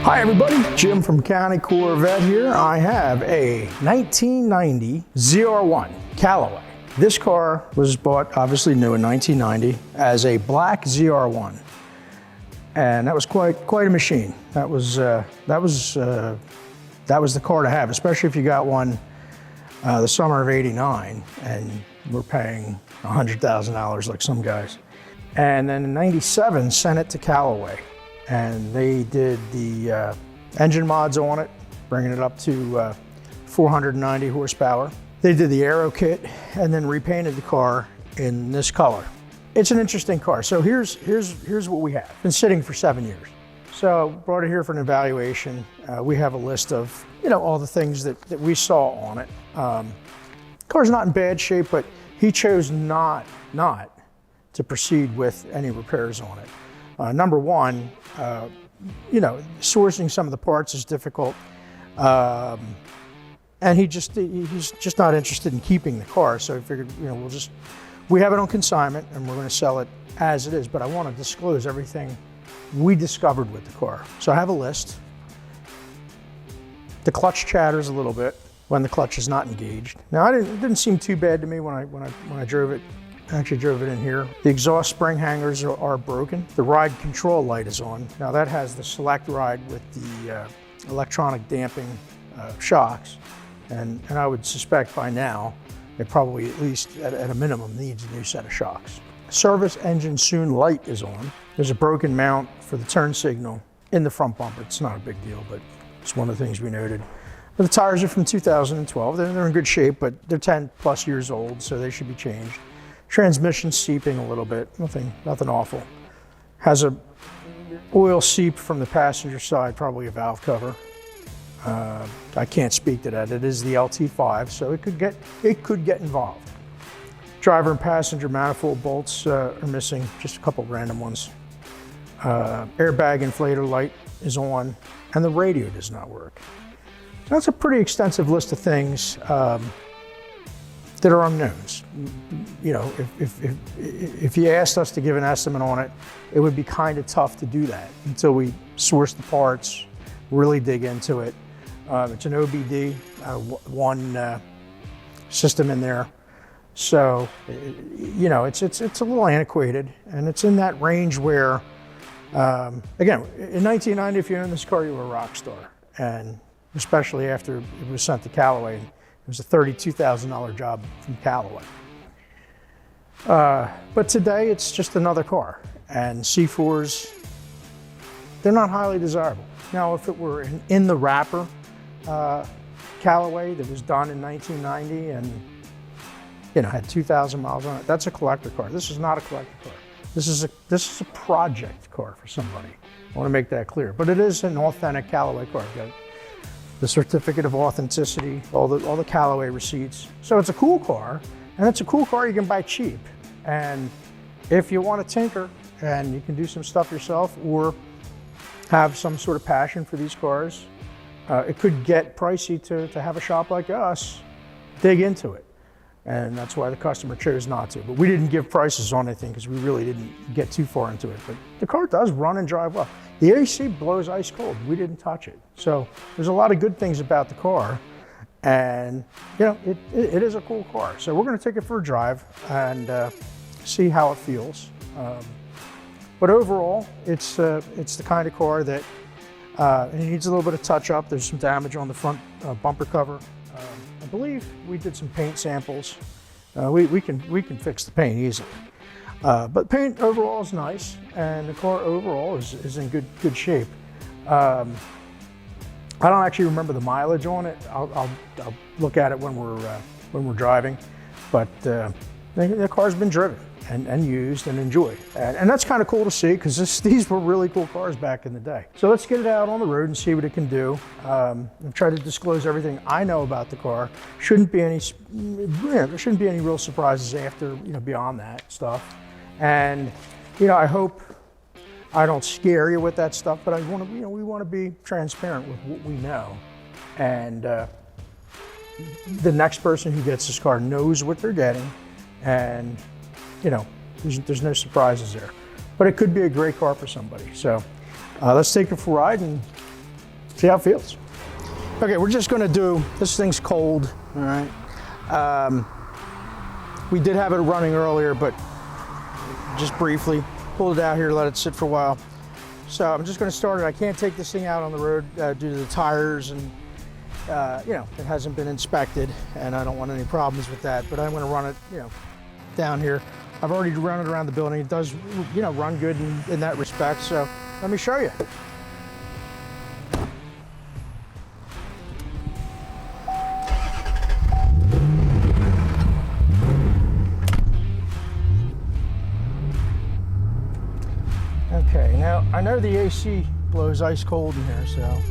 Hi everybody, Jim from County Corvette here. I have a 1990 ZR1 Callaway. This car was bought, obviously new in 1990, as a black ZR1. And that was quite a machine. That was the car to have, especially if you got one the summer of '89 and we're paying $100,000 like some guys. And then in '97, sent it to Callaway. And they did the engine mods on it, bringing it up to 490 horsepower. They did the aero kit and then repainted the car in this color. It's an interesting car. So here's what we have. Been sitting for 7 years. So brought it here for an evaluation. We have a list of all the things that we saw on it. Car's not in bad shape, but he chose not to proceed with any repairs on it. Number one, sourcing some of the parts is difficult, and he's just not interested in keeping the car. So I figured, we have it on consignment and we're going to sell it as it is. But I want to disclose everything we discovered with the car. So I have a list. The clutch chatters a little bit when the clutch is not engaged. Now, it didn't seem too bad to me when I drove it. I actually drove it in here. The exhaust spring hangers are broken. The ride control light is on. Now that has the select ride with the electronic damping shocks. And I would suspect by now, it probably at least at a minimum needs a new set of shocks. Service engine soon light is on. There's a broken mount for the turn signal in the front bumper. It's not a big deal, but it's one of the things we noted. But the tires are from 2012. They're in good shape, but they're 10 plus years old, so they should be changed. Transmission seeping a little bit, nothing awful. Has a oil seep from the passenger side, probably a valve cover. I can't speak to that. It is the LT5, so it could get involved. Driver and passenger manifold bolts are missing, just a couple random ones. Airbag inflator light is on, and the radio does not work. So that's a pretty extensive list of things that are unknowns. If you asked us to give an estimate on it, it would be kind of tough to do that until we source the parts, really dig into it. It's an OBD, one system in there. So, it's a little antiquated, and it's in that range where, again, in 1990, if you owned this car, you were a rock star. And especially after it was sent to Callaway. It was a $32,000 job from Callaway. But today it's just another car, and C4s, they're not highly desirable. Now, if it were in the wrapper Callaway that was done in 1990 and had 2,000 miles on it, that's a collector car. This is not a collector car. This is a project car for somebody. I want to make that clear. But it is an authentic Callaway car. You've got the certificate of authenticity, all the Callaway receipts. So it's a cool car, and it's a cool car you can buy cheap. And if you want to tinker and you can do some stuff yourself or have some sort of passion for these cars, it could get pricey to have a shop like us dig into it. And that's why the customer chose not to. But we didn't give prices on anything because we really didn't get too far into it. But the car does run and drive well. The AC blows ice cold. We didn't touch it. So there's a lot of good things about the car. And it is a cool car. So we're going to take it for a drive and see how it feels. But overall, it's the kind of car that it needs a little bit of touch up. There's some damage on the front bumper cover. I believe we did some paint samples. We can fix the paint easily. But paint overall is nice, and the car overall is in good shape. I don't actually remember the mileage on it. I'll look at it when we're driving. But the car's been driven and used and enjoyed, and that's kind of cool to see because these were really cool cars back in the day. So let's get it out on the road and see what it can do. I've tried to disclose everything I know about the car. There shouldn't be any real surprises after beyond that stuff. And I hope I don't scare you with that stuff, but we want to be transparent with what we know. And the next person who gets this car knows what they're getting, and there's no surprises there. But it could be a great car for somebody. So let's take it for a ride and See how it feels. Okay, we're just gonna do, this thing's cold, all right? We did have it running earlier, but just briefly. Pulled it out here, let it sit for a while. So I'm just gonna start it. I can't take this thing out on the road due to the tires and you know, it hasn't been inspected and I don't want any problems with that, but I'm gonna run it, you know, down here. I've already run it around the building. It does, you know, run good in that respect. So let me show you. Okay, now I know the AC blows ice cold in here, so